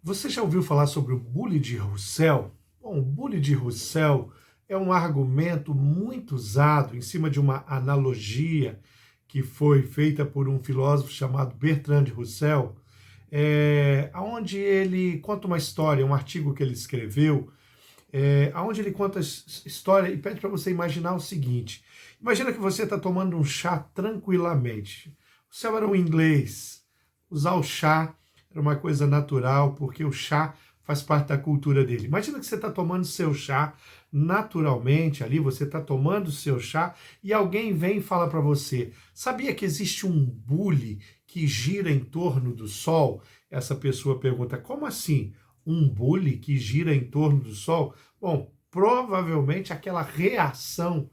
Você já ouviu falar sobre o bule de Russell? Bom, o bule de Russell é um argumento muito usado em cima de uma analogia que foi feita por um filósofo chamado Bertrand Russell, onde ele conta uma história, um artigo que ele escreveu, onde ele conta a história e pede para você imaginar o seguinte: imagina que você está tomando um chá tranquilamente. O céu era um inglês, usar o chá era uma coisa natural, porque o chá faz parte da cultura dele. Imagina que você está tomando seu chá naturalmente ali, você está tomando seu chá e alguém vem e fala para você: sabia que existe um bule que gira em torno do Sol? Essa pessoa pergunta: como assim? Um bule que gira em torno do Sol? Bom, provavelmente aquela reação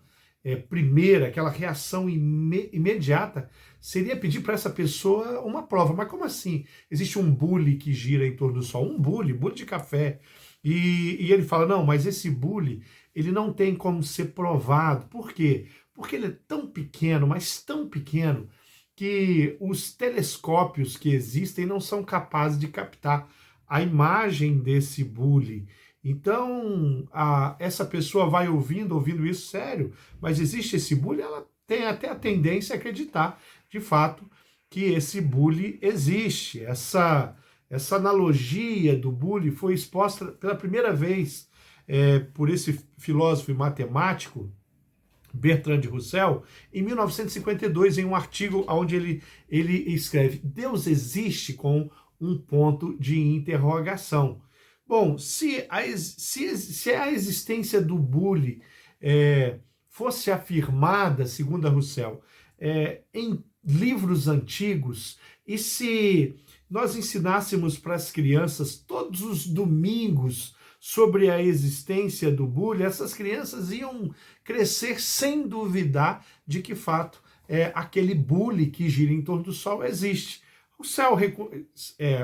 primeira, aquela reação imediata, seria pedir para essa pessoa uma prova. Mas como assim? Existe um bule que gira em torno do Sol? Um bule de café. E ele fala, não, mas esse bule, ele não tem como ser provado. Por quê? Porque ele é tão pequeno, mas tão pequeno, que os telescópios que existem não são capazes de captar a imagem desse bule. Então, essa pessoa vai ouvindo isso, sério, mas existe esse bule? Ela tem até a tendência a acreditar, de fato, que esse bule existe. Essa analogia do bule foi exposta pela primeira vez por esse filósofo e matemático, Bertrand Russell, em 1952, em um artigo onde ele escreve: Deus existe com um ponto de interrogação. Bom, se a existência do bule fosse afirmada, segundo a Russell, em livros antigos, e se nós ensinássemos para as crianças todos os domingos sobre a existência do bule, essas crianças iam crescer sem duvidar de que fato aquele bule que gira em torno do Sol existe. Russell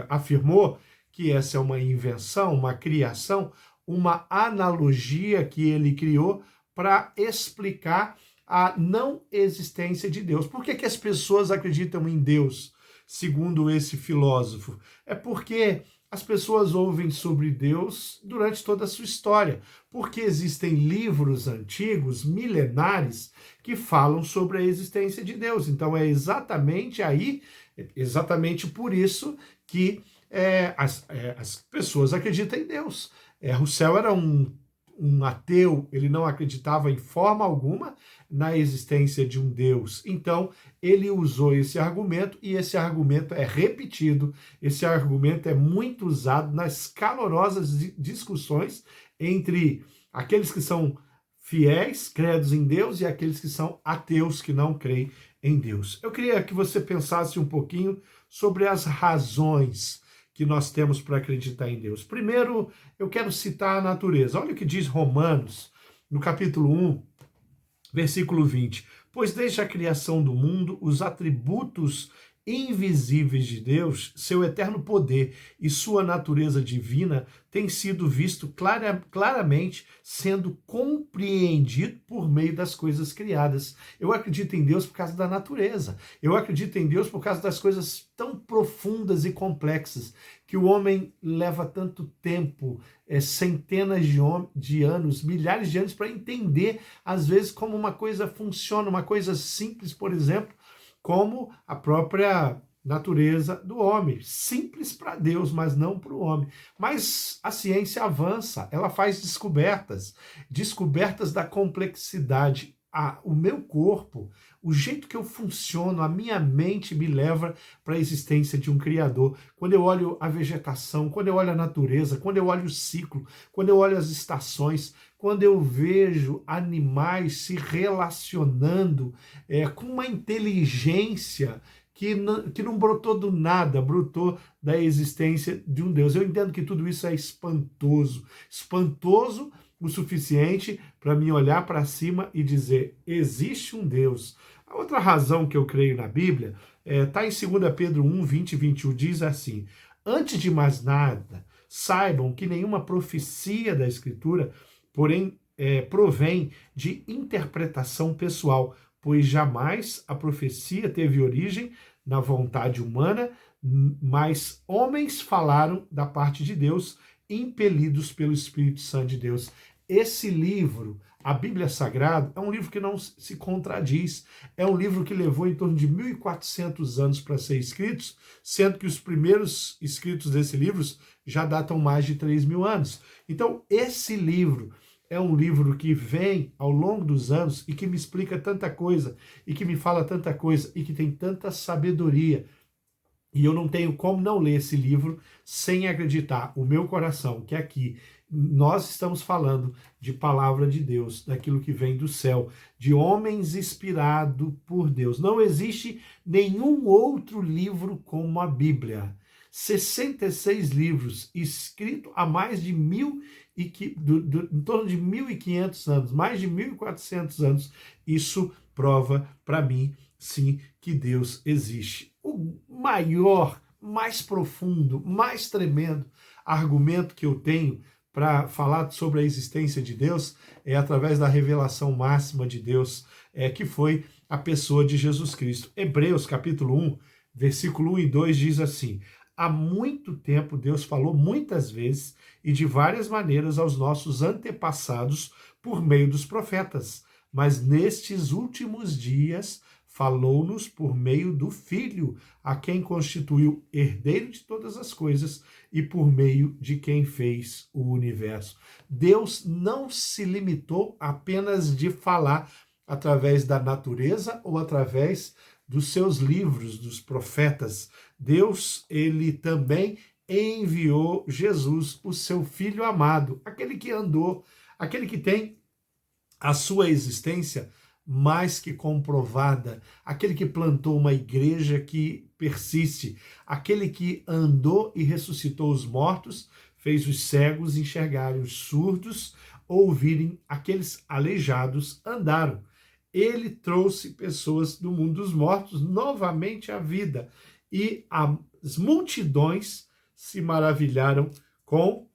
afirmou que essa é uma invenção, uma criação, uma analogia que ele criou para explicar a não existência de Deus. Por que as pessoas acreditam em Deus, segundo esse filósofo? É porque as pessoas ouvem sobre Deus durante toda a sua história, porque existem livros antigos, milenares, que falam sobre a existência de Deus. Então é exatamente por isso que as pessoas acreditam em Deus. Russell era um ateu, ele não acreditava em forma alguma na existência de um Deus. Então, ele usou esse argumento, e esse argumento é repetido, esse argumento é muito usado nas calorosas discussões entre aqueles que são fiéis, credos em Deus, e aqueles que são ateus, que não creem em Deus. Eu queria que você pensasse um pouquinho sobre as razões que nós temos para acreditar em Deus. Primeiro, eu quero citar a natureza. Olha o que diz Romanos, no capítulo 1, versículo 20. Pois desde a criação do mundo, os atributos invisíveis de Deus, seu eterno poder e sua natureza divina têm sido visto claramente, sendo compreendido por meio das coisas criadas. Eu acredito em Deus por causa da natureza. Eu acredito em Deus por causa das coisas tão profundas e complexas que o homem leva tanto tempo, centenas de anos, milhares de anos, para entender, às vezes, como uma coisa funciona, uma coisa simples, por exemplo, como a própria natureza do homem. Simples para Deus, mas não para o homem. Mas a ciência avança, ela faz descobertas da complexidade. O meu corpo, o jeito que eu funciono, a minha mente me leva para a existência de um Criador. Quando eu olho a vegetação, quando eu olho a natureza, quando eu olho o ciclo, quando eu olho as estações, quando eu vejo animais se relacionando com uma inteligência que não brotou do nada, brotou da existência de um Deus. Eu entendo que tudo isso é espantoso. Espantoso o suficiente para mim olhar para cima e dizer: existe um Deus. A outra razão que eu creio na Bíblia está em 2 Pedro 1, 20 e 21, diz assim: antes de mais nada, saibam que nenhuma profecia da Escritura, porém, provém de interpretação pessoal, pois jamais a profecia teve origem na vontade humana, mas homens falaram da parte de Deus, impelidos pelo Espírito Santo de Deus. Esse livro, a Bíblia Sagrada, é um livro que não se contradiz, é um livro que levou em torno de 1.400 anos para ser escrito, sendo que os primeiros escritos desse livro já datam mais de 3.000 anos. Então, esse livro é um livro que vem ao longo dos anos e que me explica tanta coisa, e que me fala tanta coisa, e que tem tanta sabedoria. E eu não tenho como não ler esse livro sem acreditar, o meu coração, que aqui nós estamos falando de palavra de Deus, daquilo que vem do céu, de homens inspirados por Deus. Não existe nenhum outro livro como a Bíblia. 66 livros, escrito há mais de em torno de 1.500 anos, mais de 1.400 anos. Isso prova para mim, sim, que Deus existe. O maior, mais profundo, mais tremendo argumento que eu tenho para falar sobre a existência de Deus é através da revelação máxima de Deus, que foi a pessoa de Jesus Cristo. Hebreus capítulo 1, versículo 1 e 2 diz assim: há muito tempo Deus falou muitas vezes e de várias maneiras aos nossos antepassados por meio dos profetas, mas nestes últimos dias falou-nos por meio do Filho, a quem constituiu herdeiro de todas as coisas e por meio de quem fez o universo. Deus não se limitou apenas de falar através da natureza ou através dos seus livros, dos profetas. Deus, ele também enviou Jesus, o seu Filho amado, aquele que andou, aquele que tem a sua existência mais que comprovada, aquele que plantou uma igreja que persiste, aquele que andou e ressuscitou os mortos, fez os cegos enxergarem, os surdos ouvirem, aqueles aleijados andaram. Ele trouxe pessoas do mundo dos mortos novamente à vida, e as multidões se maravilharam com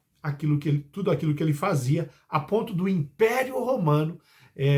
tudo aquilo que ele fazia, a ponto do Império Romano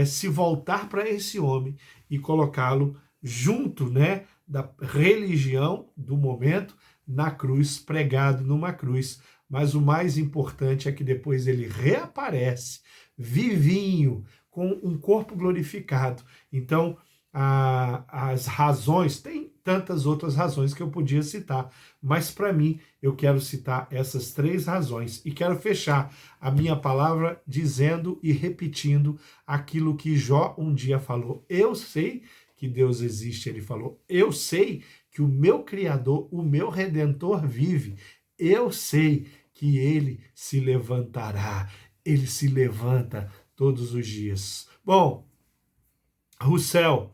se voltar para esse homem e colocá-lo junto, né, da religião do momento, na cruz, pregado numa cruz. Mas o mais importante é que depois ele reaparece, vivinho, com um corpo glorificado. Então, as razões, tem tantas outras razões que eu podia citar, mas para mim eu quero citar essas 3 razões e quero fechar a minha palavra dizendo e repetindo aquilo que Jó um dia falou. Eu sei que Deus existe, ele falou. Eu sei que o meu Criador, o meu Redentor vive. Eu sei que ele se levantará. Ele se levanta todos os dias. Bom, Roussel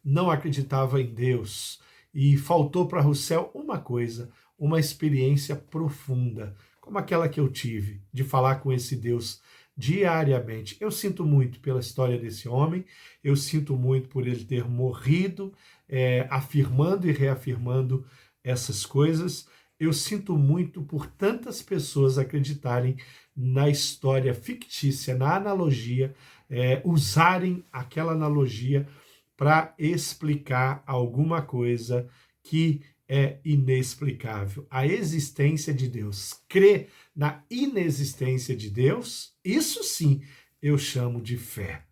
não acreditava em Deus, e faltou para Roussel uma coisa, uma experiência profunda, como aquela que eu tive, de falar com esse Deus diariamente. Eu sinto muito pela história desse homem, eu sinto muito por ele ter morrido, afirmando e reafirmando essas coisas. Eu sinto muito por tantas pessoas acreditarem na história fictícia, na analogia, usarem aquela analogia para explicar alguma coisa que é inexplicável. A existência de Deus. Crer na inexistência de Deus, isso sim eu chamo de fé.